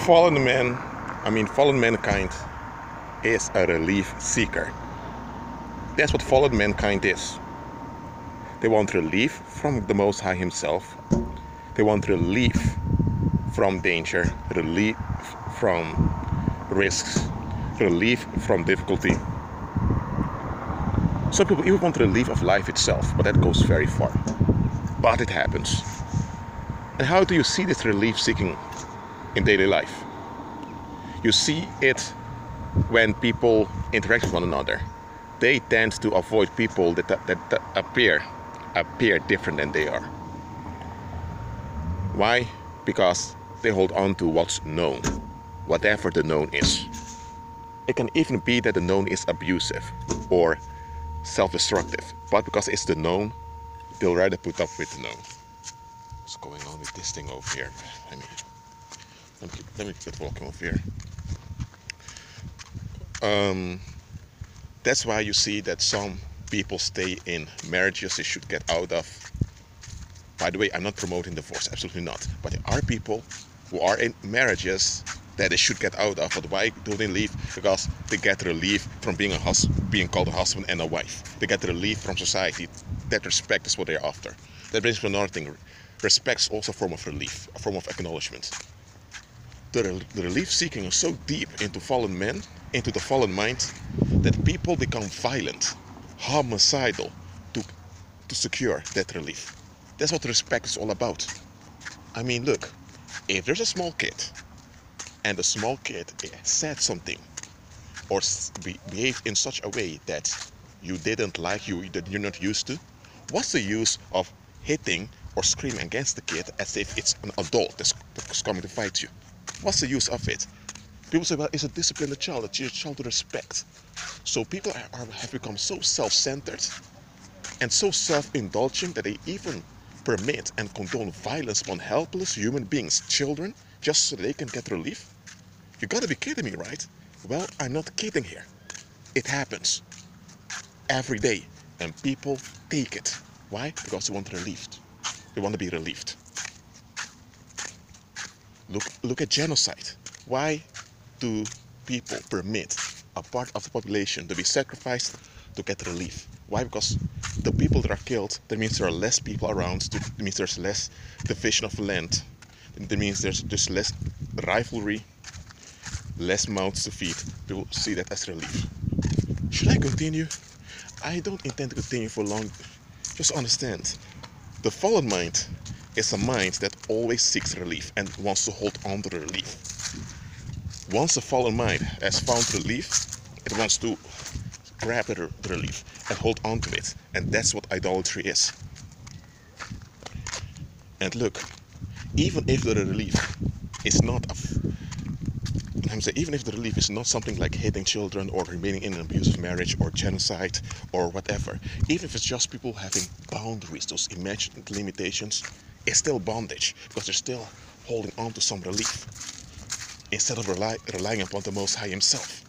Fallen mankind is a relief seeker. That's what fallen mankind is. They want relief from the Most High Himself. They want relief from danger, relief from risks, relief from difficulty. Some people even want relief of life itself, but that goes very far. But it happens. And how do you see this relief seeking in daily life? You see it when people interact with one another. They tend to avoid people that appear different than they are. Why? Because they hold on to what's known, whatever the known is. It can even be that the known is abusive or self-destructive, but because it's the known, they'll rather put up with the known. What's going on with this thing over here? Let me get walking over here. That's why you see that some people stay in marriages they should get out of. By the way, I'm not promoting divorce, absolutely not. But there are people who are in marriages that they should get out of. But why do they leave? Because they get relief from being called a husband and a wife. They get relief from society. That respect is what they're after. That brings me to another thing. Respect is also a form of relief, a form of acknowledgement. The relief seeking is so deep into fallen men, into the fallen mind, that people become violent, homicidal to secure that relief. That's what respect is all about. I mean, look, if there's a small kid and the small kid said something or behaved in such a way that you didn't like, that you're not used to, what's the use of hitting or screaming against the kid as if it's an adult that's coming to fight you? What's the use of it? People say, well, it's a disciplined child, a child to respect. So people have become so self-centered and so self-indulgent that they even permit and condone violence upon helpless human beings, children, just so they can get relief. You gotta be kidding me, right? Well, I'm not kidding here. It happens every day, and people take it. Why? Because they want relieved. They want to be relieved. Look at genocide. Why do people permit a part of the population to be sacrificed to get relief? Why? Because the people that are killed, that means there are less people around, that means there's less division of land, that means there's less rivalry, less mouths to feed. People see that as relief. Should I continue? I don't intend to continue for long. Just understand, the fallen mind is a mind that always seeks relief and wants to hold on to the relief. Once a fallen mind has found relief, it wants to grab the relief and hold on to it. And that's what idolatry is. And look, even if the relief is not something like hating children or remaining in an abusive marriage or genocide or whatever, even if it's just people having boundaries, those imagined limitations, it's still bondage because they're still holding on to some relief instead of relying upon the Most High Himself.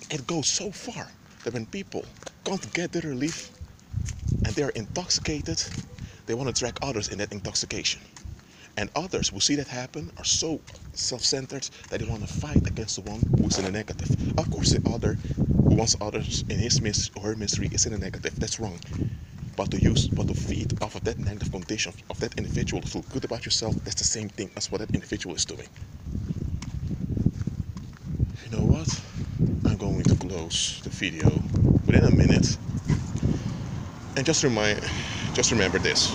It goes so far that when people can't get the relief and they are intoxicated, they want to drag others in that intoxication. And others who see that happen are so self-centered that they want to fight against the one who's in the negative. Of course, the other who wants others in his or her misery is in the negative. That's wrong. But to feed off of that negative condition of that individual to feel good about yourself, that's the same thing as what that individual is doing. You know what? I'm going to close the video within a minute. And just remember this.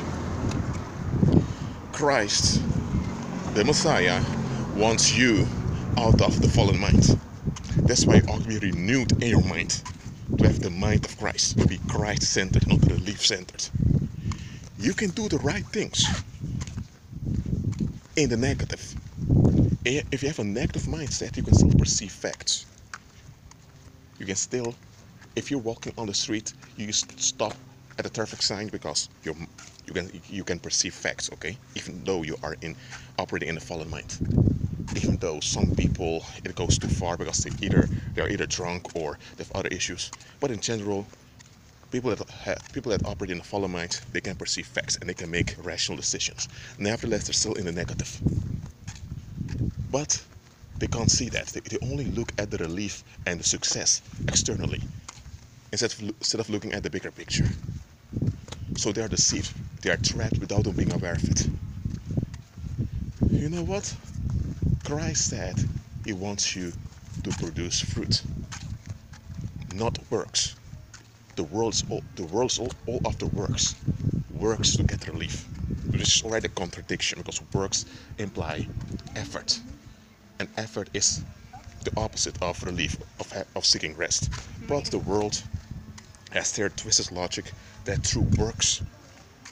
Christ, the Messiah, wants you out of the fallen mind. That's why you ought to be renewed in your mind. To have the mind of Christ. To be Christ-centered, not relief-centered. You can do the right things in the negative. If you have a negative mindset, you can still perceive facts. You can still, if you're walking on the street, you stop at a traffic sign because you can perceive facts, okay? Even though you are operating in a fallen mind. Even though some people, it goes too far because they're either drunk or they have other issues. But in general, people that operate in a fallen mind, they can perceive facts and they can make rational decisions. Nevertheless, they're still in the negative. But they can't see that. They only look at the relief and the success externally instead of looking at the bigger picture. So they are deceived. They are trapped without them being aware of it. You know what? Christ said he wants you to produce fruit, not works. The world's all after works. Works to get relief. This is already a contradiction because works imply effort. And effort is the opposite of relief, of seeking rest. But the world has their twisted logic that through works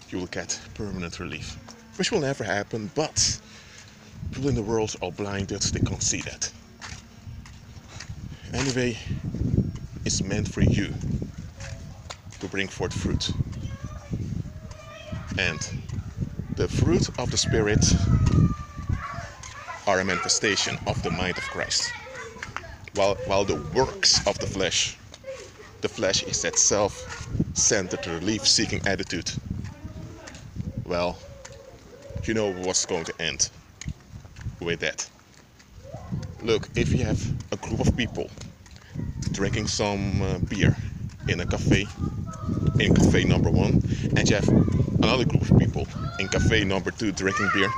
you will get permanent relief. Which will never happen, but people in the world are blinded, they can't see that. Anyway, it's meant for you to bring forth fruit. And the fruit of the Spirit are a manifestation of the mind of Christ. While the works of the flesh is that self-centered, relief-seeking attitude. Well, you know what's going to end with that. Look, if you have a group of people drinking some beer in cafe number 1, and you have another group of people in cafe number 2 drinking beer,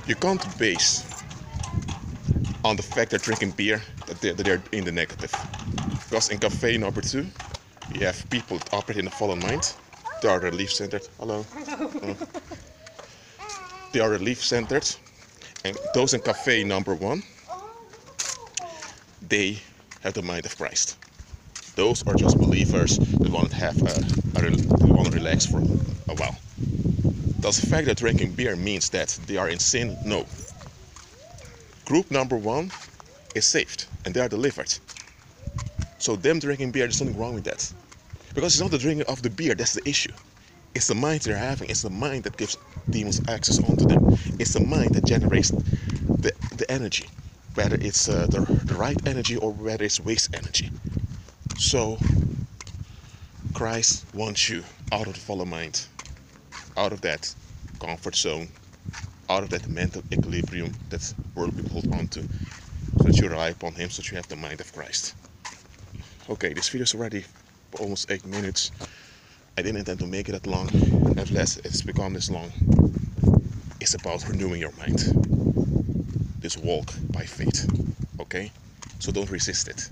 you can't base on the fact they're drinking beer that they're in the negative. Because in cafe number 2, you have people that operate in a fallen mind. They are relief-centered. Hello. They are relief-centered. And those in cafe number 1, they have the mind of Christ. Those are just believers that want to have that want to relax for a while. Does the fact that drinking beer means that they are in sin? No. Group number 1 is saved and they are delivered. So them drinking beer, there's something wrong with that. Because it's not the drinking of the beer that's the issue. It's the mind they're having. It's the mind that gives demons access onto them. It's the mind that generates the energy. Whether it's the right energy or whether it's waste energy. So Christ wants you out of the fallen mind. Out of that comfort zone. Out of that mental equilibrium that world people hold on to. So that you rely upon Him, so that you have the mind of Christ. Okay, this video is already almost 8 minutes. I didn't intend to make it that long. Nevertheless, it's become this long. It's about renewing your mind. This walk by faith. Okay? So don't resist it.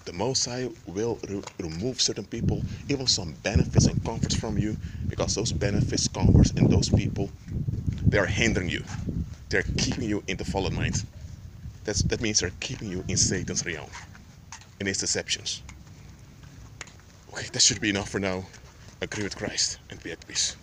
The Most High will remove certain people, even some benefits and comforts from you, because those benefits, comforts, and those people, they are hindering you. They're keeping you in the fallen mind. That means they're keeping you in Satan's realm, in his deceptions. Okay, that should be enough for now. Agree with Christ and be at peace.